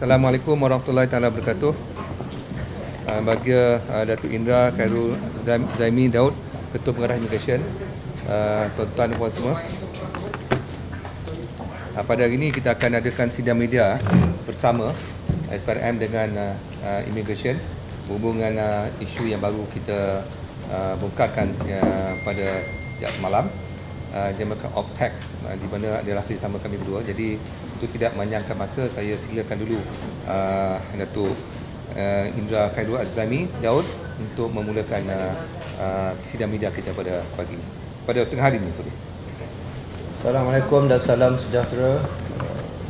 Assalamualaikum warahmatullahi taala wabarakatuh. Bagi Datuk Indra Khairul Zaimi Daud, Ketua Pengarah Immigration, tuan-tuan dan puan semua. Pada hari ini kita akan adakan sidang media bersama SPRM dengan Immigration berhubung dengan isu yang baru kita bongkarkan pada sejak semalam, Jamikan Ops Tax, di mana adalah kerjasama kami berdua. Jadi untuk tidak menyangka masa, saya silakan dulu Datuk Indra Khairul Zaimi Daud untuk memulakan sidang media kita pada pagi ini, pada tengah hari ini. Assalamualaikum dan salam sejahtera.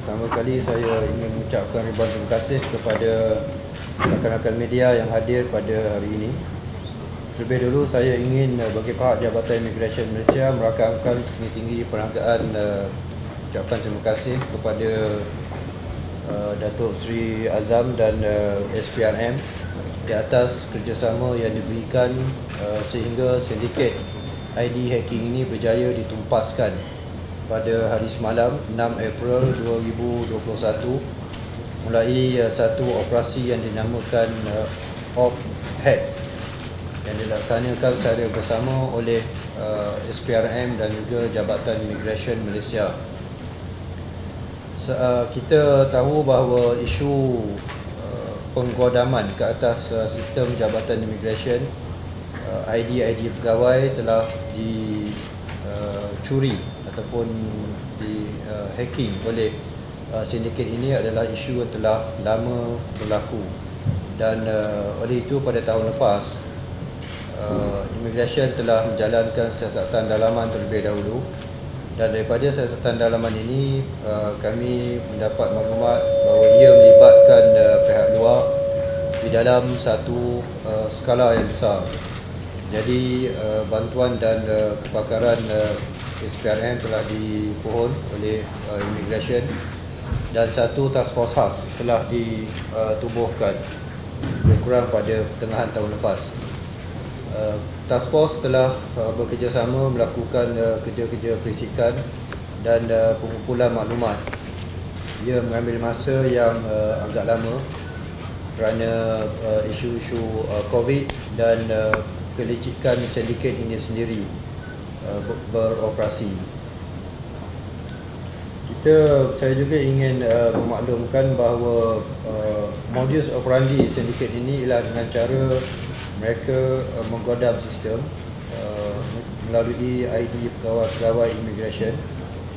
Pertama kali saya ingin mengucapkan ribuan terima kasih kepada rakan-rakan media yang hadir pada hari ini. Terlebih dulu saya ingin bagi pihak Jabatan Immigration Malaysia merakamkan setinggi-tinggi penghargaan ucapan terima kasih kepada Datuk Seri Azam dan SPRM di atas kerjasama yang diberikan sehingga sindiket ID hacking ini berjaya ditumpaskan pada hari semalam 6 April 2021 mulai satu operasi yang dinamakan OPHAD yang dilaksanakan secara bersama oleh SPRM dan juga Jabatan Immigration Malaysia. Kita tahu bahawa isu penggodaman ke atas sistem Jabatan Immigration, ID pegawai telah dicuri ataupun di hacking oleh sindiket ini adalah isu yang telah lama berlaku, dan oleh itu pada tahun lepas Immigration telah menjalankan siasatan dalaman terlebih dahulu, dan daripada siasatan dalaman ini kami mendapat maklumat bahawa ia melibatkan pihak luar di dalam satu skala yang besar. Jadi bantuan dan kepakaran SPRM telah dipohon oleh Immigration, dan satu task force khas telah ditubuhkan lebih kurang pada pertengahan tahun lepas. Task force telah bekerjasama melakukan kerja-kerja perisikan dan pengumpulan maklumat. Ia mengambil masa yang agak lama kerana isu-isu COVID dan kelicikan sindiket ini sendiri beroperasi. Saya juga ingin memaklumkan bahawa modus operandi sindiket ini ialah dengan cara mereka menggodam sistem melalui ID pegawai Immigration.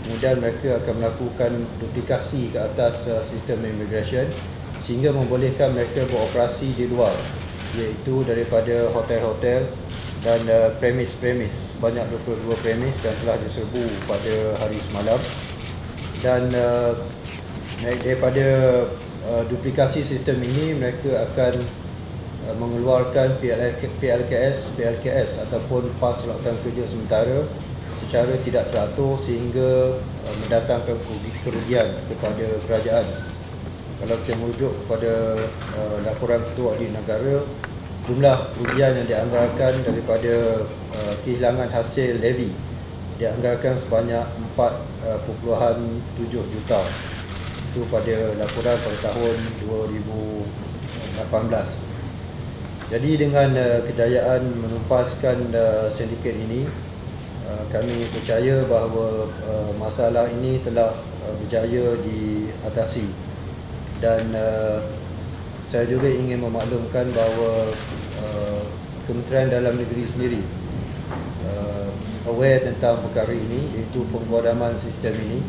Kemudian mereka akan melakukan duplikasi ke atas sistem Immigration sehingga membolehkan mereka beroperasi di luar, iaitu daripada hotel-hotel dan premis sebanyak 22 premis yang telah diserbu pada hari semalam. Dan daripada duplikasi sistem ini, mereka akan mengeluarkan PLKS ataupun pas lakukan kerja sementara secara tidak teratur sehingga mendatangkan kerugian kepada kerajaan. Kalau kita merujuk kepada laporan Ketua Audit Negara, jumlah kerugian yang dianggarkan daripada kehilangan hasil levy dianggarkan sebanyak 4.7 juta. Itu pada laporan pada tahun 2018. Jadi dengan kejayaan menumpaskan sindiket ini, kami percaya bahawa masalah ini telah berjaya diatasi. Dan saya juga ingin memaklumkan bahawa Kementerian Dalam Negeri sendiri aware tentang perkara ini, iaitu penggodaman sistem ini,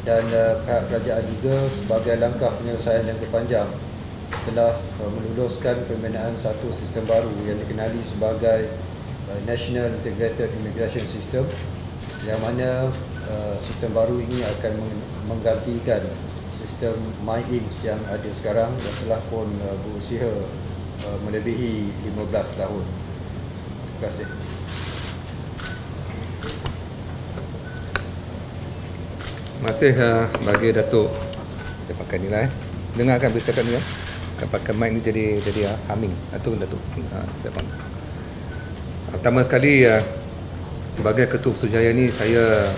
dan pihak kerajaan juga sebagai langkah penyelesaian jangka panjang telah meluluskan pembinaan satu sistem baru yang dikenali sebagai National Integrated Immigration System, yang mana sistem baru ini akan menggantikan sistem MyIMS yang ada sekarang yang telah pun berusia melebihi 15 tahun. Terima kasih. Terima kasih bagi Datuk. Kita pakai ni lah. Dengarkan bercakap ni ya. Pakai mic ni jadi humming. Datuk. Pertama sekali sebagai Ketua Putrajaya ni, saya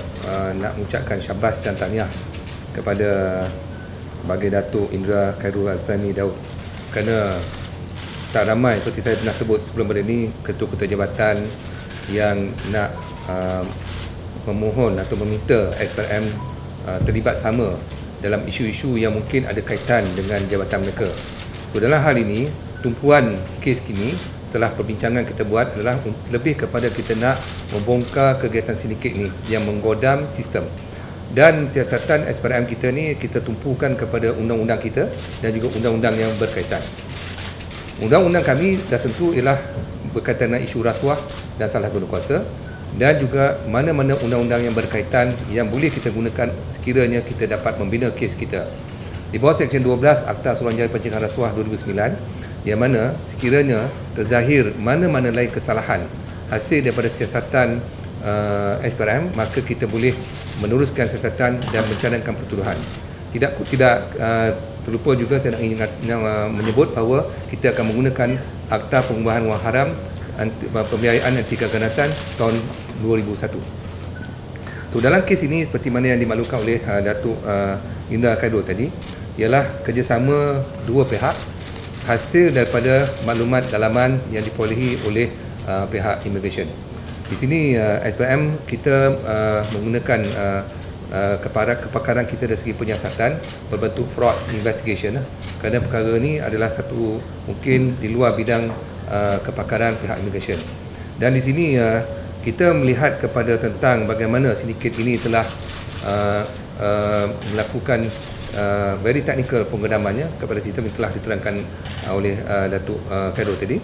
nak mengucapkan syabas dan tahniah kepada bagi Datuk Indra Khairul Azami Daud, kerana tak ramai seperti saya pernah sebut sebelum pada ini ketua-ketua jabatan yang nak memohon atau meminta SPRM terlibat sama dalam isu-isu yang mungkin ada kaitan dengan jabatan mereka. So, dalam hal ini, tumpuan kes kini telah perbincangan kita buat adalah lebih kepada kita nak membongkar kegiatan sindiket ini yang menggodam sistem. Dan siasatan SPRM kita ni kita tumpukan kepada undang-undang kita dan juga undang-undang yang berkaitan. Undang-undang kami dah tentu ialah berkaitan dengan isu rasuah dan salah guna kuasa, dan juga mana-mana undang-undang yang berkaitan yang boleh kita gunakan sekiranya kita dapat membina kes kita. Di bawah Seksyen 12 Akta Suruhanjaya Pencegahan Rasuah 2009, yang mana sekiranya terzahir mana-mana lain kesalahan hasil daripada siasatan SPRM, maka kita boleh meneruskan siasatan dan mencadangkan pertuduhan. Tidak terlupa juga saya nak menyebut bahawa kita akan menggunakan Akta Pengubahan Wang Haram Pembiayaan Anti Keganasan tahun 2001. So, dalam kes ini seperti mana yang dimaklumkan oleh Datuk Indra Khairul tadi, ialah kerjasama dua pihak hasil daripada maklumat dalaman yang diperolehi oleh pihak immigration. Di sini SPM kita menggunakan kepakaran kita dari segi penyiasatan berbentuk fraud investigation, kerana perkara ini adalah satu mungkin di luar bidang kepakaran pihak immigration. Dan di sini kita melihat kepada tentang bagaimana sindiket ini telah melakukan very technical penggodamannya kepada sistem yang telah diterangkan oleh Datuk Khairul tadi,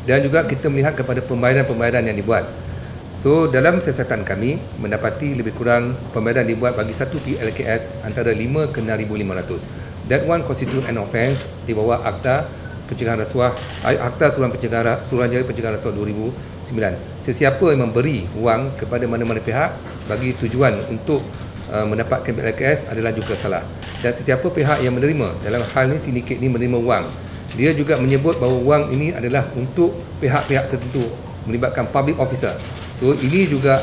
dan juga kita melihat kepada pembayaran-pembayaran yang dibuat. So, dalam siasatan kami mendapati lebih kurang pembayaran dibuat bagi satu PLKS antara 5 ke 6,500. That one constitute an offence di bawah Akta Pencegahan Rasuah, Akta Suruhanjaya Pencegahan Rasuah 2009. Sesiapa yang memberi wang kepada mana-mana pihak bagi tujuan untuk mendapatkan PLKS adalah juga salah. Dan sesiapa pihak yang menerima, dalam hal ini sindiket ini menerima wang, dia juga menyebut bahawa wang ini adalah untuk pihak-pihak tertentu, melibatkan public officer. So, ini juga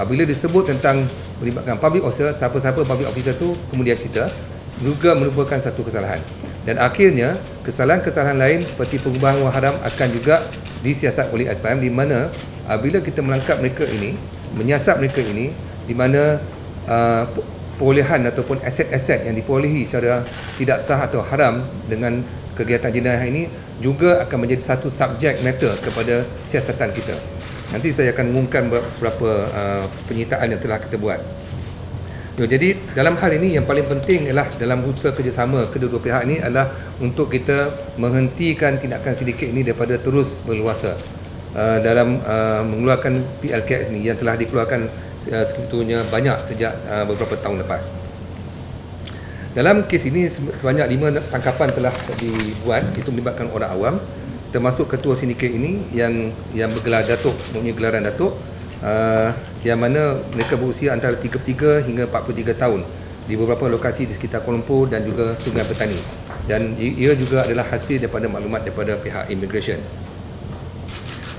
bila disebut tentang melibatkan public officer, siapa-siapa public officer tu kemudian cerita, juga merupakan satu kesalahan. Dan akhirnya kesalahan-kesalahan lain seperti pengubahan wang haram akan juga disiasat oleh SPM, di mana bila kita melangkap mereka ini, menyiasat mereka ini, di mana perolehan ataupun aset-aset yang diperolehi secara tidak sah atau haram dengan kegiatan jenayah ini juga akan menjadi satu subjek matter kepada siasatan kita. Nanti saya akan mengumumkan beberapa penyitaan yang telah kita buat. Jadi dalam hal ini yang paling penting ialah dalam usaha kerjasama kedua-dua pihak ini adalah untuk kita menghentikan tindakan sindiket ini daripada terus berluasa dalam mengeluarkan PLKS ini yang telah dikeluarkan sebetulnya banyak sejak beberapa tahun lepas. Dalam kes ini sebanyak 5 tangkapan telah dibuat, itu melibatkan orang awam, termasuk ketua sindiket ini yang bergelar Datuk, mempunyai gelaran Datuk, yang mana mereka berusia antara 33 hingga 43 tahun di beberapa lokasi di sekitar Kuala Lumpur dan juga Sungai Petani, dan ia juga adalah hasil daripada maklumat daripada pihak immigration.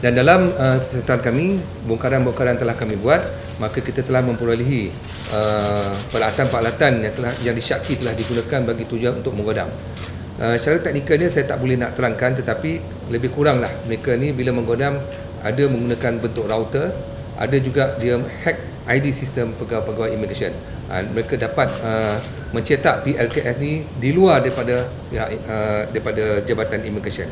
Dan dalam siasatan kami, bongkaran-bongkaran telah kami buat, maka kita telah memperolehi peralatan-peralatan yang disyaki telah digunakan bagi tujuan untuk menggodam. Secara teknikalnya saya tak boleh nak terangkan, tetapi lebih kuranglah mereka ni bila menggodam ada menggunakan bentuk router, ada juga dia hack ID sistem pegawai-pegawai immigration. Mereka dapat mencetak PLKS ni di luar daripada Jabatan Immigration.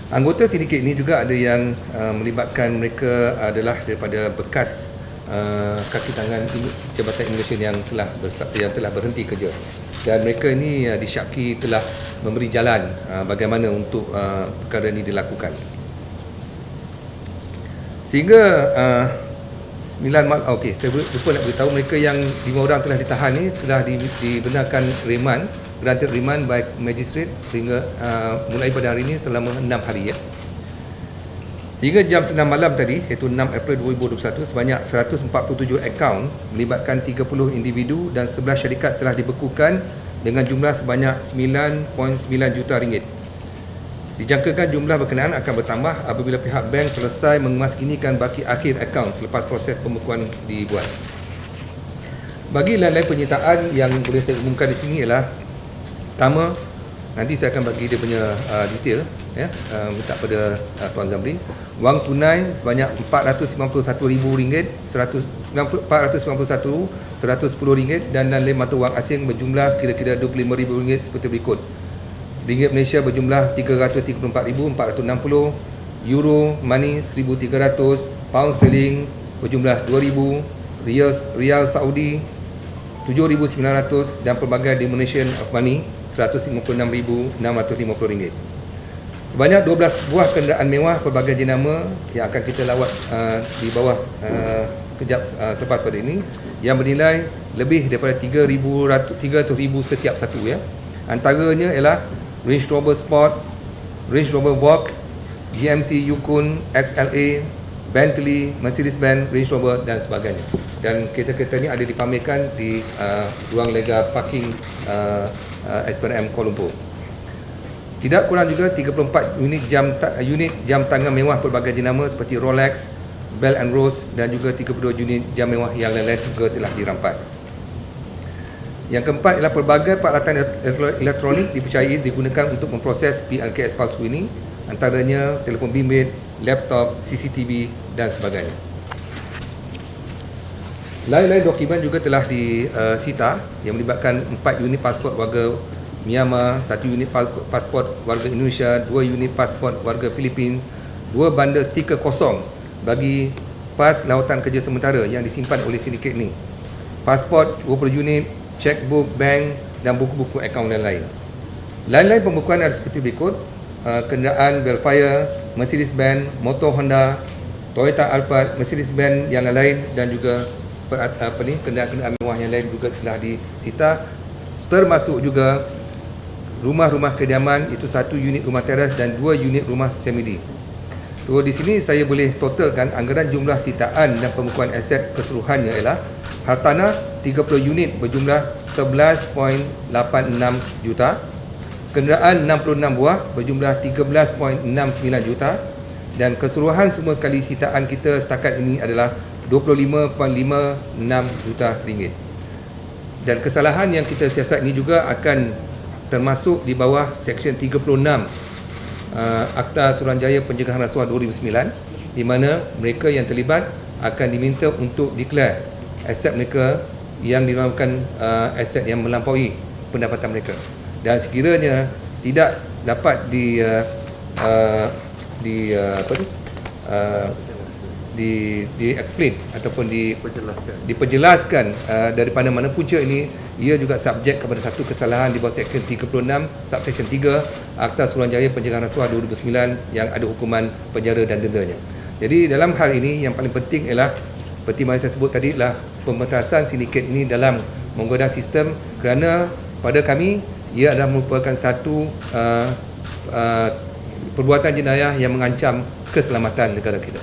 Anggota sindiket ini juga ada yang melibatkan mereka adalah daripada bekas kaki tangan Jabatan Immigration yang telah berhenti kerja, dan mereka ini disyaki telah memberi jalan bagaimana untuk perkara ini dilakukan. Sehingga 9 Mac, saya lupa nak beritahu, mereka yang 5 orang telah ditahan ni telah dibenarkan reman, granted remand by magistrate sehingga mulai pada hari ini selama 6 hari ya. Sehingga jam 9 malam tadi, iaitu 6 April 2021, sebanyak 147 akaun melibatkan 30 individu dan 11 syarikat telah dibekukan dengan jumlah sebanyak 9.9 juta ringgit. Dijangkakan jumlah berkenaan akan bertambah apabila pihak bank selesai mengemasginikan baki akhir akaun selepas proses pembekuan dibuat. Bagi lain-lain penyitaan yang boleh saya umumkan di sini ialah pertama, nanti saya akan bagi dia punya detail ya, minta pada Tuan Zamri. Wang tunai sebanyak RM491,110, RM491,110 dan lain mata wang asing berjumlah kira-kira RM25,000 seperti berikut. Ringgit Malaysia berjumlah RM334,460, Euro money RM1,300, Pound sterling berjumlah RM2,000, Rial Saudi RM7,900 dan pelbagai denomination of money RM156,650. Sebanyak 12 buah kenderaan mewah pelbagai jenama yang akan kita lawat di bawah kejap selepas pada ini yang bernilai lebih daripada RM300,000 setiap satu ya. Antaranya ialah Range Rover Sport, Range Rover Vogue, GMC Yukon XLA, Bentley, Mercedes-Benz, Range Rover dan sebagainya. Dan kereta-kereta ini ada dipamerkan di ruang lega parking SPRM Kuala Lumpur. Tidak kurang juga 34 unit jam tangan mewah pelbagai jenama seperti Rolex, Bell & Rose dan juga 32 unit jam mewah yang lain-lain juga telah dirampas. Yang keempat ialah pelbagai peralatan elektronik dipercayai digunakan untuk memproses PLKS palsu ini, antaranya telefon bimbit, laptop, CCTV dan sebagainya. Lain-lain dokumen juga telah disita yang melibatkan 4 unit pasport warga Myanmar, 1 unit pasport warga Indonesia, 2 unit pasport warga Filipina, 2 bandar stiker kosong bagi pas lawatan kerja sementara yang disimpan oleh sindiket ini, pasport 20 unit, checkbook bank dan buku-buku akaun lain-lain. Lain-lain pembukuan ada seperti berikut: kenderaan Velfire, Mercedes-Benz, motor Honda, Toyota Alphard, Mercedes-Benz yang lain-lain dan juga kenderaan-kenderaan mewah yang lain juga telah disita, termasuk juga rumah-rumah kediaman, itu 1 unit rumah teras dan 2 unit rumah semedi. So di sini saya boleh totalkan anggaran jumlah sitaan dan pembukuan aset keseluruhannya ialah hartanah 30 unit berjumlah 11.86 juta, kenderaan 66 buah berjumlah 13.69 juta dan keseluruhan semua sekali sitaan kita setakat ini adalah 25.56 juta ringgit. Dan kesalahan yang kita siasat ini juga akan termasuk di bawah Seksyen 36 Akta Suruhanjaya Pencegahan Rasuah 2009, di mana mereka yang terlibat akan diminta untuk declare aset mereka yang dinamakan aset yang melampaui pendapatan mereka, dan sekiranya tidak dapat di-explain ataupun diperjelaskan daripada mana punca ini, ia juga subjek kepada satu kesalahan di bawah Seksyen 36 Subsection 3 Akta Suruhanjaya Pencegahan Rasuah 2009 yang ada hukuman penjara dan dendanya. Jadi dalam hal ini yang paling penting ialah seperti yang saya sebut tadi, adalah pementasan sindiket ini dalam menggodam sistem, kerana pada kami ia adalah merupakan satu perbuatan jenayah yang mengancam keselamatan negara kita.